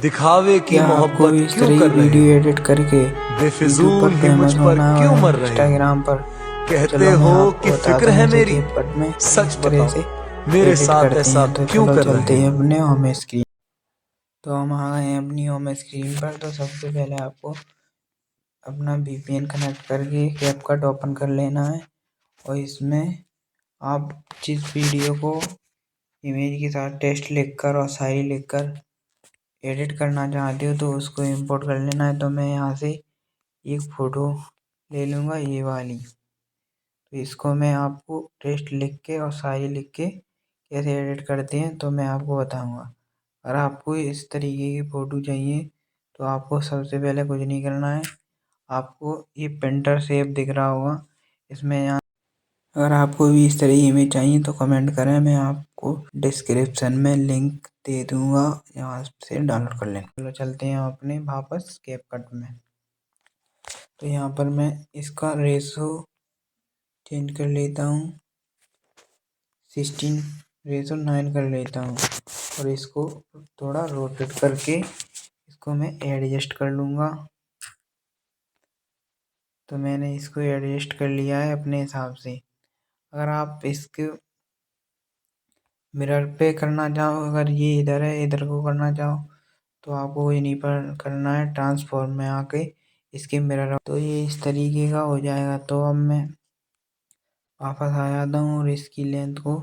दिखावे की क्या आपको मोहब्बत भी इस क्यों तरह की कर रहे वीडियो हो? एडिट करके यूट्यूब बेफिजूल पर ही मुझ फेमस पर होना है क्यों और मर रहे हो? इंस्टाग्राम पर? कहते चलो मैं हो आपको कि बता फिक्र दूं है जैसे मेरी, कैपकट में सच किस तरह बताओ से मेरे एडिट साथ करते ऐसा हैं। तो क्यों चलो कर चलते रहे हैं हो? अपने होम स्क्रीन। तो हम आ गए हैं अपनी होम स्क्रीन पर। तो सबसे पहले आपको अपना VPN कनेक्ट करके कैपकट ओपन कर लेना है और इसमें आप जिस वीडियो को इमेज के साथ टेक्स्ट लिखकर और शायरी लिखकर एडिट करना चाहते हो तो उसको इंपोर्ट कर लेना है। तो मैं यहाँ से एक फ़ोटो ले लूँगा, ये वाली। तो इसको मैं आपको टेक्स्ट लिख के और शायरी लिख के कैसे एडिट करते हैं तो मैं आपको बताऊँगा। अगर आपको इस तरीके की फ़ोटो चाहिए तो आपको सबसे पहले कुछ नहीं करना है। आपको ये पेंटर शेप दिख रहा होगा, इसमें यहाँ अगर आपको भी इस तरह की इमेज चाहिए तो कमेंट करें, मैं आपको डिस्क्रिप्शन में लिंक दे दूँगा, यहाँ से डाउनलोड कर लेना। चलो चलते हैं अपने वापस कैपकट में। तो यहाँ पर मैं इसका रेशो चेंज कर लेता हूँ, 16:9 कर लेता हूँ और इसको थोड़ा रोटेट करके इसको मैं एडजस्ट कर लूँगा। तो मैंने इसको एडजस्ट कर लिया है अपने हिसाब से। अगर आप इसके मिरर पे करना चाहो, अगर ये इधर है इधर को करना चाहो तो आपको ये नहीं पर करना है, ट्रांसफॉर्म में आके इसके मिरर। तो ये इस तरीके का हो जाएगा। तो अब मैं वापस आ जाता हूँ और इसकी लेंथ को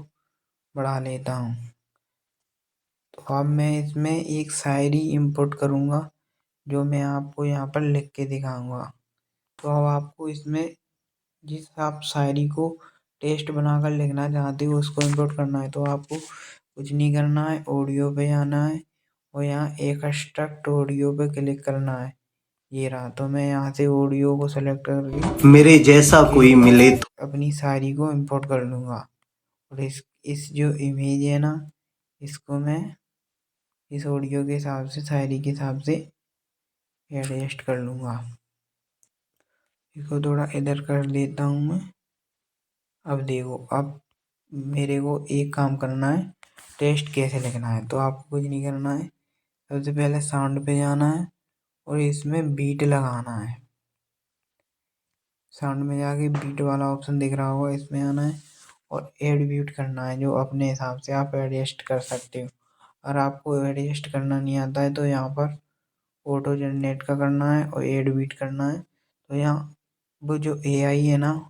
बढ़ा लेता हूँ। तो अब मैं इसमें एक शायरी इंपोर्ट करूँगा जो मैं आपको यहाँ पर लिख के दिखाऊंगा। तो अब आपको इसमें जिस आप शायरी को टेस्ट बनाकर लिखना चाहते हो उसको इंपोर्ट करना है। तो आपको कुछ नहीं करना है, ऑडियो पे आना है और यहाँ एक्सट्रैक्ट ऑडियो पे क्लिक करना है, ये रहा। तो मैं यहाँ से ऑडियो को सेलेक्ट करके मेरे जैसा कोई मिले तो अपनी शायरी को इंपोर्ट कर लूँगा और इस जो इमेज है ना, इसको मैं इस ऑडियो के हिसाब से शायरी के हिसाब से एडजस्ट कर लूँगा। इसको थोड़ा इधर कर देता हूँ मैं। अब देखो, अब मेरे को एक काम करना है, टेस्ट कैसे लिखना है। तो आपको कुछ नहीं करना है, सबसे पहले साउंड पे जाना है और इसमें बीट लगाना है। साउंड में जाके बीट वाला ऑप्शन दिख रहा होगा, इसमें आना है और एड बीट करना है, जो अपने हिसाब से आप एडजस्ट कर सकते हो। अगर आपको एडजस्ट करना नहीं आता है तो यहाँ पर ऑटो जनरेट का करना है और एड बीट करना है। तो यहाँ वो जो AI है ना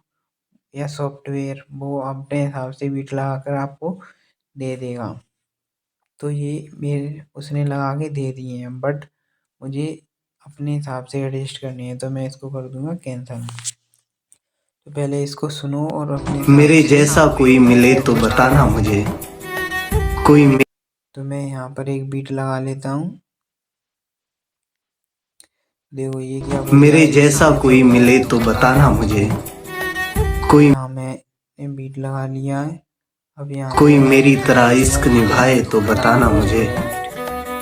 या सॉफ्टवेयर, वो अपने हिसाब से बीट लगा कर आपको दे देगा। तो ये मेरे उसने लगा के दे दिए हैं, बट मुझे अपने हिसाब से एडजस्ट करनी है तो मैं इसको कर दूंगा कैंसिल। तो पहले इसको सुनो और अपने हिसाब मेरे से जैसा कोई मिले तो एडजस्ट बताना करो। मुझे। कोई तो मैं यहाँ पर एक बीट लगा लेता हूँ। देखो ये क्या बोल रहा मेरे है, जैसा इसमें कोई मिले तो बताना मुझे। कोई यहाँ मैंने बीट लगा लिया है। अब यहाँ कोई से मैं मेरी इसको तरह कर दूंगा इश्क निभाए तो बताना मुझे।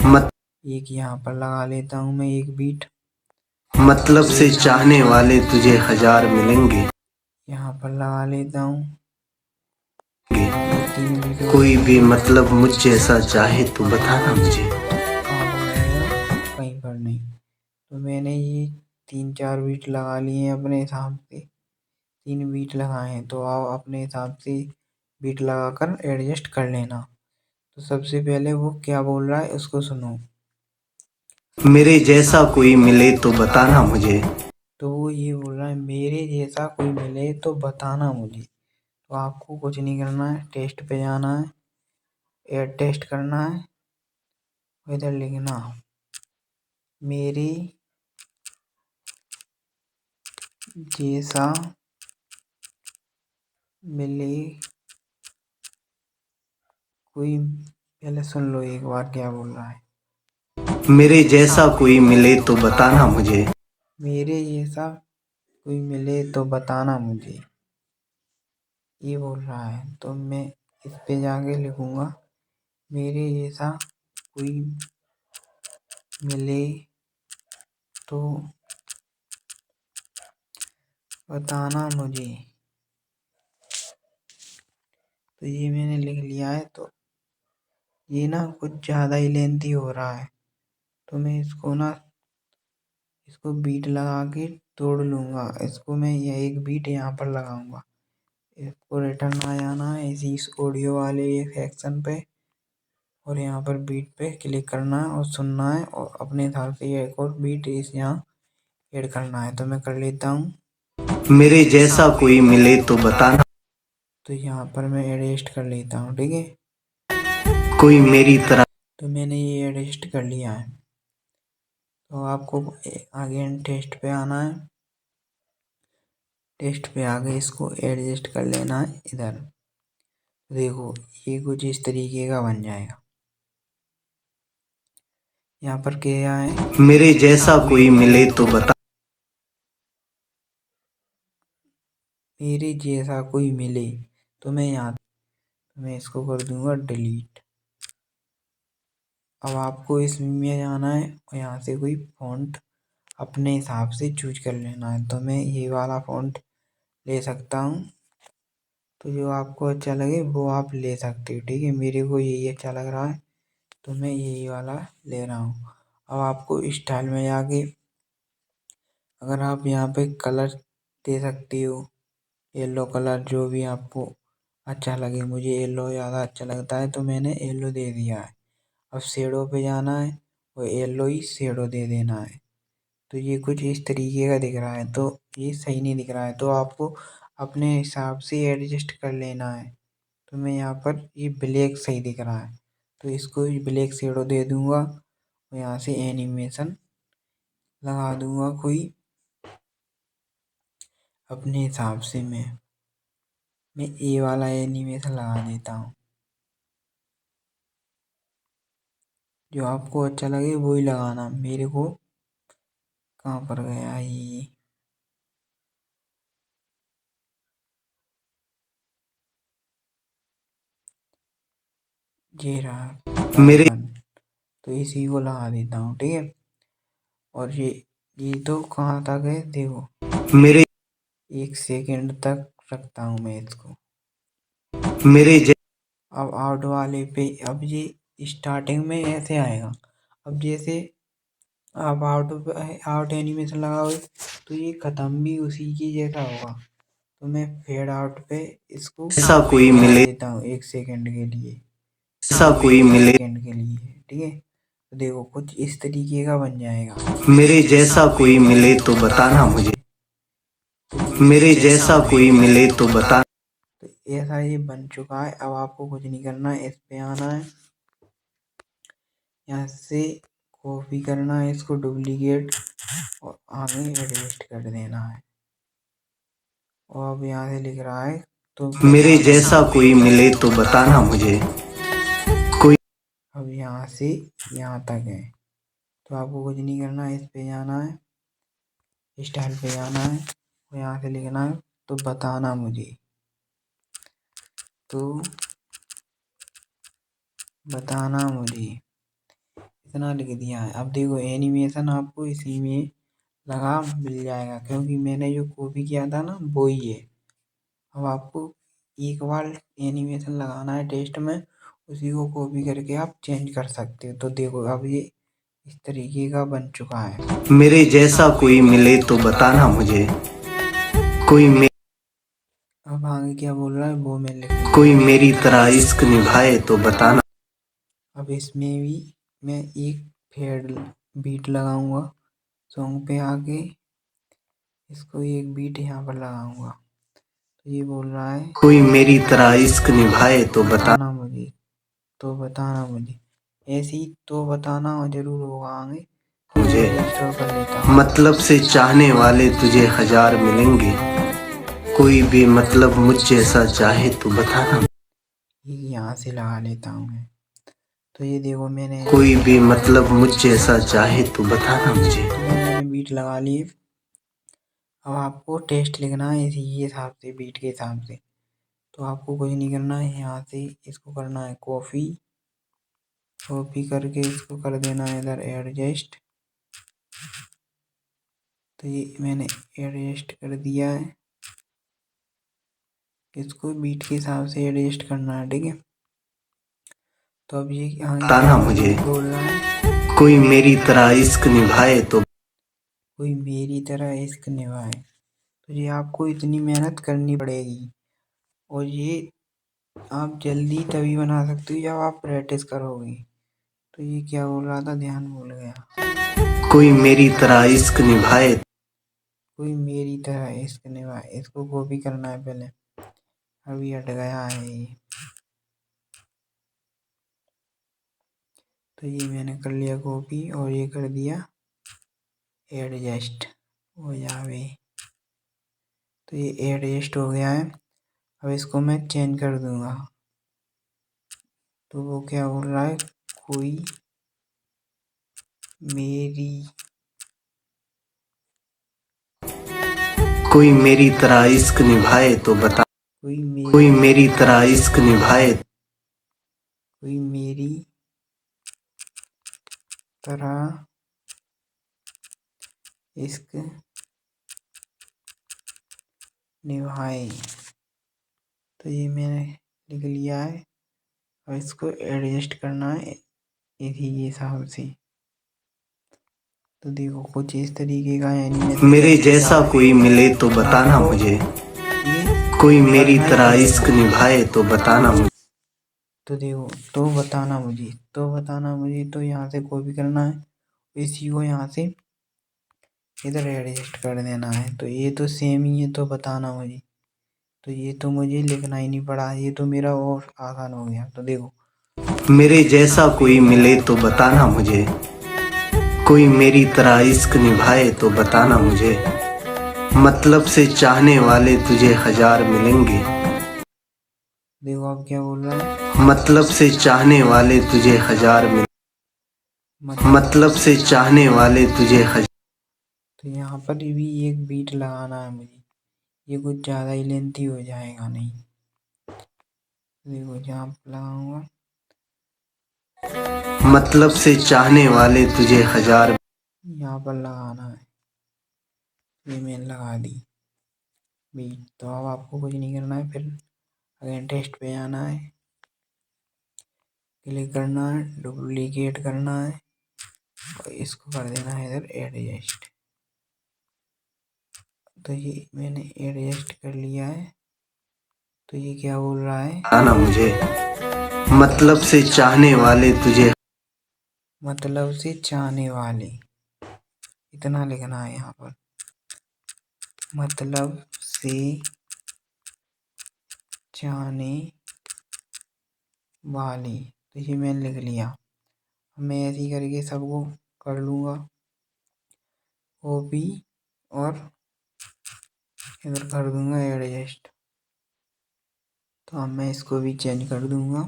मत एक यहाँ पर लगा लेता हूँ मैं एक बीट। मतलब से चाहने वाले तुझे हजार मिलेंगे। यहाँ पर लगा लेता हूँ 2-3 बीट और कोई यहाँ भी पर मतलब मुझ जैसा चाहे तो बताना मुझे। कहाँ पर रहेगा, कहीं पर नहीं। तो मैंने ये 3-4 बीट लगा लिए हैं अपने हिसाब से, 3 बीट लगाए हैं। तो आप अपने हिसाब से बीट लगाकर एडजस्ट कर लेना। तो सबसे पहले वो क्या बोल रहा है उसको सुनो। मेरे जैसा कोई मिले तो बताना मुझे। तो वो ये बोल रहा है मेरे जैसा कोई मिले तो बताना मुझे। तो आपको कुछ नहीं करना है, टेस्ट पे जाना है, एड टेस्ट करना है, इधर लिखना मेरे जैसा मिले कोई। पहले सुन लो एक बार क्या बोल रहा है। मेरे जैसा कोई मिले तो बताना मुझे। मेरे जैसा कोई मिले तो बताना मुझे, ये बोल रहा है। तो मैं इस पे जाके लिखूंगा मेरे जैसा कोई मिले तो बताना मुझे। तो ये मैंने लिख लिया है। तो ये ना कुछ ज़्यादा ही लेंथी हो रहा है, तो मैं इसको बीट लगा के तोड़ लूँगा। इसको मैं ये एक बीट यहाँ पर लगाऊँगा। इसको रिटर्न आ जाना है इस ऑडियो वाले सेक्शन पे और यहाँ पर बीट पे क्लिक करना है और सुनना है और अपने हिसाब से ये एक और बीट इस यहाँ ऐड करना है। तो मैं कर लेता हूँ। मेरे जैसा कोई मिले तो बताना। तो यहाँ पर मैं एडजस्ट कर लेता हूँ, ठीक है। कोई मेरी तरह। तो मैंने ये एडजस्ट कर लिया है। तो आपको आगे टेस्ट पे आना है। टेस्ट पे आगे इसको एडजस्ट कर लेना है इधर। देखो ये कुछ इस तरीके का बन जाएगा। यहाँ पर क्या है, मेरे जैसा कोई मिले तो बता। मेरे जैसा कोई मिले तो मैं इसको कर दूंगा डिलीट। अब आपको इसमें जाना है और यहाँ से कोई फॉन्ट अपने हिसाब से चूज कर लेना है। तो मैं ये वाला फॉन्ट ले सकता हूँ। तो जो आपको अच्छा लगे वो आप ले सकते हो, ठीक है। मेरे को यही अच्छा लग रहा है तो मैं यही वाला ले रहा हूँ। अब आपको स्टाइल में जाके अगर आप यहाँ पे कलर दे सकते हो, येलो कलर जो भी आपको अच्छा लगे। मुझे येलो ज़्यादा अच्छा लगता है तो मैंने येलो दे दिया है। अब शेडो पे जाना है और येलो ही शेडो दे देना है। तो ये कुछ इस तरीके का दिख रहा है, तो ये सही नहीं दिख रहा है, तो आपको अपने हिसाब से एडजस्ट कर लेना है। तो मैं यहाँ पर ये ब्लैक सही दिख रहा है तो इसको ब्लैक शेडो दे दूंगा और यहाँ से एनिमेशन लगा दूंगा कोई अपने हिसाब से। मैं ये वाला एनिमेशन लगा देता हूँ। जो आपको अच्छा लगे वो ही लगाना। मेरे को कहाँ पर गया ये रहा मेरे कार्बन। तो इसी को लगा देता हूँ, ठीक है। और ये तो कहाँ तक है देखो, मेरे 1 सेकंड तक रखता हूँ मैं इसको। मेरे अब आउट वाले पे अब ये स्टार्टिंग में ऐसे आएगा। अब जैसे आप आउट एनिमेशन लगाओगे तो ये ख़त्म भी उसी की जैसा होगा। तो मैं फेड आउट पे इसको जैसा कोई लगा मिले। देता हूँ 1 सेकंड के लिए, जैसा कोई मिले। सेकंड के लिए, ठीक है। तो देखो कुछ इस तरीके का बन जाएगा। मेरे जैसा कोई मिले तो बताना मुझे। मेरे जैसा कोई मिले तो बता। तो ऐसा ये बन चुका है। अब आपको कुछ नहीं करना है, इस पे आना है, यहाँ से कॉपी करना है इसको, डुप्लीकेट और आगे एडजस्ट कर देना है। और अब यहाँ से लिख रहा है तो मेरे जैसा कोई मिले तो बताना मुझे। कोई अब यहाँ से यहाँ तक है। तो आपको कुछ नहीं करना है, इस पे जाना है, स्टाइल पे जाना है और यहाँ से लिखना है तो बताना मुझे। तो बताना मुझे इतना लिख दिया है। अब देखो एनिमेशन आपको इसी में लगा मिल जाएगा क्योंकि मैंने जो कॉपी किया था ना वो ही है। अब आपको एक बार एनिमेशन लगाना है टेस्ट में, उसी को कॉपी करके आप चेंज कर सकते हो। तो देखो अब ये इस तरीके का बन चुका है। मेरे जैसा कोई मिले तो बताना मुझे। कोई अब आगे क्या बोल रहा है वो मैं लिख देता कोई हूँ। मेरी तरह इश्क निभाए तो बताना। अब इसमें भी मैं एक फेड बीट लगाऊंगा सॉन्ग पे आके, इसको एक बीट यहाँ पर लगाऊंगा। तो ये बोल रहा है कोई मेरी तरह इश्क निभाए तो बताना मुझे, तो बताना मुझे। ऐसे ही तो बताना जरूर होगा आगे। मुझे। रजिस्टर कर लेता हूँ। मतलब से चाहने वाले तुझे हजार मिलेंगे। कोई भी मतलब मुझ जैसा चाहे तो बताना। ये यहाँ से लगा लेता हूँ मैं। तो ये देखो मैंने कोई भी मतलब मुझ जैसा चाहे तो बताना मुझे। मैंने बीट लगा लिए। अब आपको टेस्ट लिखना है इसी के हिसाब से, बीट के हिसाब से। तो आपको कुछ नहीं करना है, यहाँ से इसको करना है कॉपी, कॉपी करके इसको कर देना है इधर एडजस्ट। तो ये मैंने एडजस्ट कर दिया है, इसको बीट के हिसाब से एडजस्ट करना है, ठीक है। तो अब ये बताना मुझे। बोल रहा है कोई मेरी तरह इश्क निभाए तो कोई मेरी तरह इश्क निभाए। तो ये आपको इतनी मेहनत करनी पड़ेगी और ये आप जल्दी तभी बना सकते हो जब आप प्रैक्टिस करोगे। तो ये क्या बोल रहा था, ध्यान भूल गया। कोई मेरी तरह इश्क निभाए, कोई मेरी तरह इश्क निभाए। इसको कॉपी करना है पहले, अभी हट गया है ये। तो ये मैंने कर लिया कॉपी और ये कर दिया एडजस्ट हो जावे। तो ये एडजस्ट हो गया है। अब इसको मैं चेंज कर दूंगा। तो वो क्या बोल रहा है, कोई मेरी तरह इश्क निभाए तो बता, कोई मेरी तरह इश्क निभाए, कोई मेरी तरह इश्क निभाए। तो ये मैंने लिख लिया है। और इसको एडजस्ट करना है इसी हिसाब से। तो देखो कुछ इस तरीके का एनिमेशन। मेरे जैसा कोई मिले तो बताना मुझे, कोई मेरी तरह इश्क निभाए तो बताना मुझे। तो देखो, तो बताना मुझे, तो यहाँ से कॉपी करना है, इसी को यहाँ से इधर एडजस्ट कर देना है। तो ये तो सेम ही है, तो बताना मुझे। तो ये तो मुझे लिखना ही नहीं पड़ा, ये तो मेरा और आसान हो गया। तो देखो, मेरे जैसा कोई मिले तो बताना मुझे, कोई मेरी तरह इश्क निभाए तो बताना मुझे। मतलब से चाहने वाले तुझे हजार मिलेंगे। देखो अब क्या बोल रहा है, मतलब से चाहने वाले तुझे हजार मतलब से चाहने वाले तुझे हजार। तो यहाँ पर भी एक बीट लगाना है मुझे, ये कुछ ज़्यादा ही लेंथी हो जाएगा नहीं। देखो जहाँ पर लगाऊंगा, मतलब से चाहने वाले तुझे हजार, यहाँ पर लगाना है। ये मैंने लगा दी बीट। तो अब आपको कुछ नहीं करना है, फिर अगेन टेस्ट पे आना है, क्लिक करना है, डुप्लीकेट करना है और इसको कर देना है इधर एडजस्ट। तो ये मैंने एडजस्ट कर लिया है। तो ये क्या बोल रहा है, आना मुझे। मतलब से चाहने वाले तुझे, मतलब से चाहने वाले, इतना लिखना है यहाँ पर, मतलब से चाहने वाले। तो ये मैंने लिख लिया। अब मैं ऐसे ही करके सबको कर लूँगा कॉपी और इधर कर दूंगा एडजस्ट। तो अब मैं इसको भी चेंज कर दूंगा।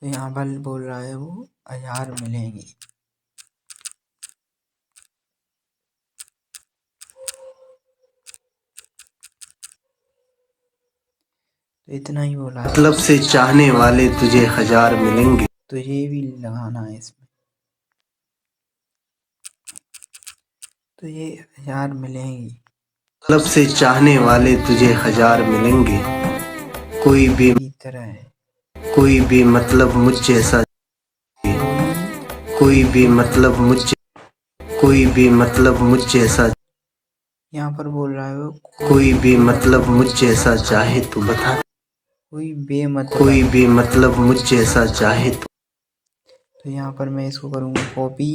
तो यहाँ पर बोल रहा है वो 1000 मिलेंगे। तो इतना ही बोला है। मतलब से चाहने वाले तुझे हजार मिलेंगे। तो ये भी लगाना है इसमें। तो ये 1000 मिलेंगी। मतलब से चाहने वाले तुझे हजार मिलेंगे। कोई तरह है, कोई भी मतलब मुझ जैसा, कोई भी मतलब मुझ, कोई भी मतलब मुझ जैसा। यहाँ पर बोल रहा है वो कोई भी मतलब मुझ जैसा चाहे तो बता, कोई बेमतलब, कोई भी मतलब मुझ जैसा चाहे तो। तो यहाँ पर मैं इसको करूँगा कॉपी,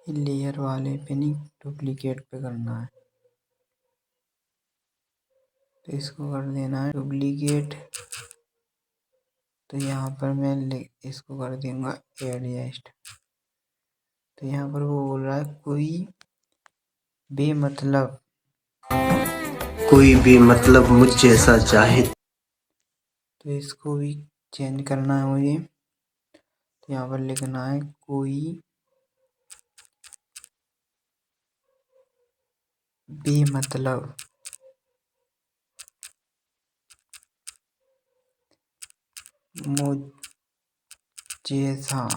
लेयर वाले पे नहीं डुप्लीकेट पे करना है। तो इसको कर देना है डुप्लीकेट। तो यहाँ पर मैं इसको कर दूंगा एडजस्ट। तो यहाँ पर वो बोल रहा है कोई बेमतलब, कोई भी मतलब मुझ जैसा चाहे। तो इसको भी चेंज करना है मुझे। तो यहाँ पर लिखना है कोई बेमतलब मुझ जैसा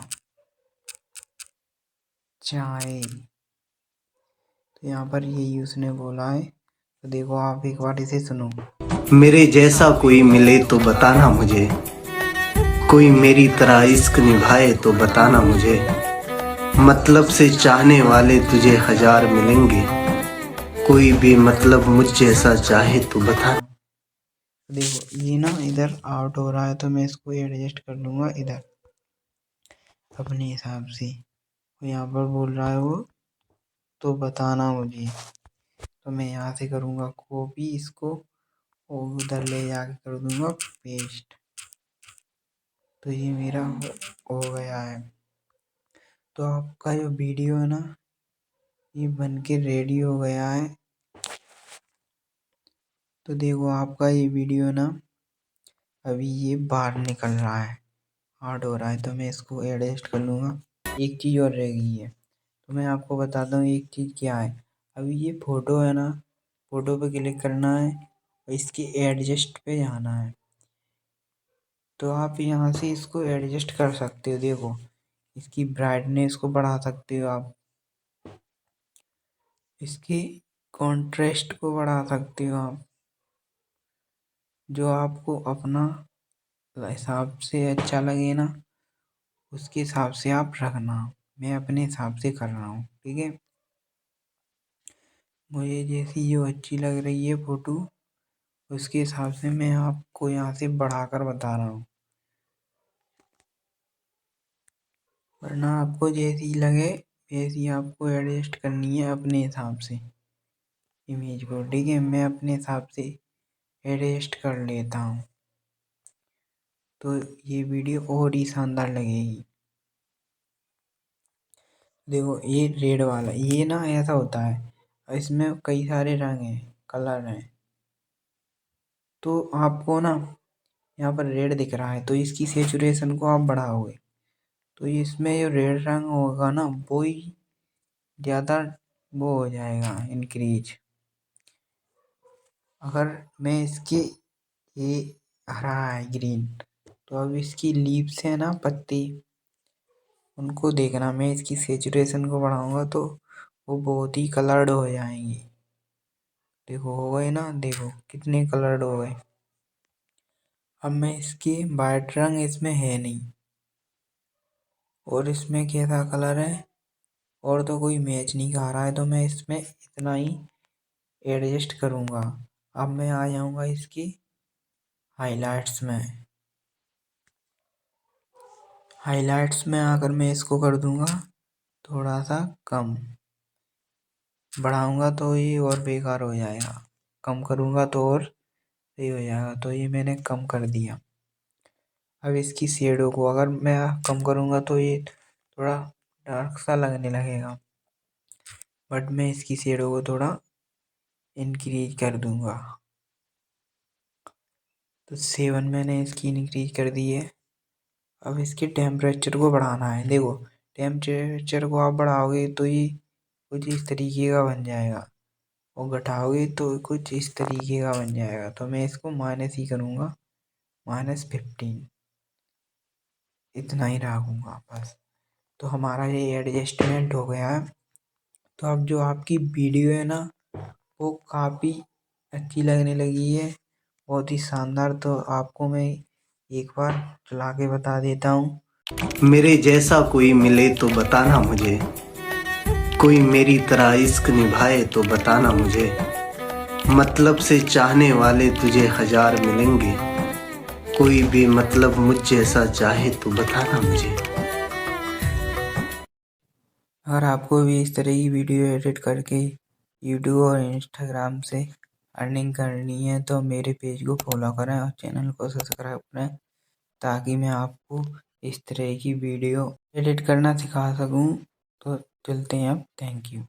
चाहे। तो यहाँ पर यही उसने बोला है। तो देखो आप एक बार इसे सुनो। मेरे जैसा कोई मिले तो बताना मुझे, कोई मेरी तरह इश्क निभाए तो बताना मुझे, मतलब से चाहने वाले तुझे हजार मिलेंगे, कोई भी मतलब मुझ जैसा चाहे तो बताना। देखो ये ना इधर आउट हो रहा है तो मैं इसको एडजस्ट कर लूँगा इधर अपने हिसाब से। तो यहाँ पर बोल रहा है वो तो बताना मुझे, तो मैं यहाँ से करूँगा कॉपी इसको और उधर ले जाके कर दूँगा पेस्ट। तो ये मेरा हो गया है। तो आपका जो वीडियो है ना ये बन के रेडी हो गया है। तो देखो आपका ये वीडियो ना अभी ये बाहर निकल रहा है, हार्ड हो रहा है, तो मैं इसको एडजस्ट कर लूँगा। एक चीज़ और रह गई है, तो मैं आपको बताता हूँ एक चीज़ क्या है। अभी ये फ़ोटो है ना, फ़ोटो पे क्लिक करना है और इसके एडजस्ट पे जाना है। तो आप यहाँ से इसको एडजस्ट कर सकते हो। देखो इसकी ब्राइटनेस को बढ़ा सकते हो आप, इसकी कॉन्ट्रास्ट को बढ़ा सकते हो आप, जो आपको अपना हिसाब से अच्छा लगे ना उसके हिसाब से आप रखना। मैं अपने हिसाब से कर रहा हूँ, ठीक है। मुझे जैसी जो अच्छी लग रही है फ़ोटो उसके हिसाब से मैं आपको यहाँ से बढ़ाकर बता रहा हूँ, वरना आपको जैसी लगे वैसी आपको एडजस्ट करनी है अपने हिसाब से इमेज को, ठीक है। मैं अपने हिसाब से एडजस्ट कर लेता हूँ तो ये वीडियो और ही शानदार लगेगी। देखो ये रेड वाला ये ना ऐसा होता है, इसमें कई सारे रंग हैं, कलर हैं। तो आपको ना यहाँ पर रेड दिख रहा है तो इसकी सेचुरेशन को आप बढ़ाओगे तो इसमें जो रेड रंग होगा ना वो ही ज़्यादा वो हो जाएगा इंक्रीज। अगर मैं इसके ये हरा है ग्रीन, तो अब इसकी लीव्स है ना पत्ती उनको देखना। मैं इसकी सेचुरेशन को बढ़ाऊंगा तो वो बहुत ही कलर्ड हो जाएंगी। देखो हो गए ना, देखो कितने कलर्ड हो गए। अब मैं इसकी वाइट रंग इसमें है नहीं और इसमें कैसा कलर है और तो कोई मैच नहीं कर रहा है, तो मैं इसमें इतना ही एडजस्ट करूँगा। अब मैं आ जाऊँगा इसकी हाइलाइट्स में। हाइलाइट्स में आकर मैं इसको कर दूँगा थोड़ा सा कम, बढ़ाऊँगा तो ये और बेकार हो जाएगा, कम करूँगा तो और सही हो जाएगा। तो ये मैंने कम कर दिया। अब इसकी शेडो को अगर मैं कम करूँगा तो ये थोड़ा डार्क सा लगने लगेगा, बट मैं इसकी शेडो को थोड़ा इंक्रीज कर दूँगा। तो 7 मैंने इसकी इंक्रीज कर दी है। अब इसके टेम्परेचर को बढ़ाना है। देखो टेम्परेचर को आप बढ़ाओगे तो ये कुछ इस तरीके का बन जाएगा और घटाओगे तो कुछ इस तरीके का बन जाएगा। तो मैं इसको माइनस ही करूँगा, -15 इतना ही रखूँगा बस। तो हमारा ये एडजस्टमेंट हो गया है। तो अब जो आपकी वीडियो है ना वो काफ़ी अच्छी लगने लगी है, बहुत ही शानदार। तो आपको मैं एक बार चला के बता देता हूँ। मेरे जैसा कोई मिले तो बताना मुझे, कोई मेरी तरह इश्क निभाए तो बताना मुझे, मतलब से चाहने वाले तुझे हजार मिलेंगे, कोई भी मतलब मुझ जैसा चाहे तो बताना मुझे। अगर आपको भी इस तरह की वीडियो एडिट करके यूट्यूब और इंस्टाग्राम से अर्निंग करनी है तो मेरे पेज को फॉलो करें और चैनल को सब्सक्राइब करें, ताकि मैं आपको इस तरह की वीडियो एडिट करना सिखा सकूं। तो चलते हैं अब, थैंक यू।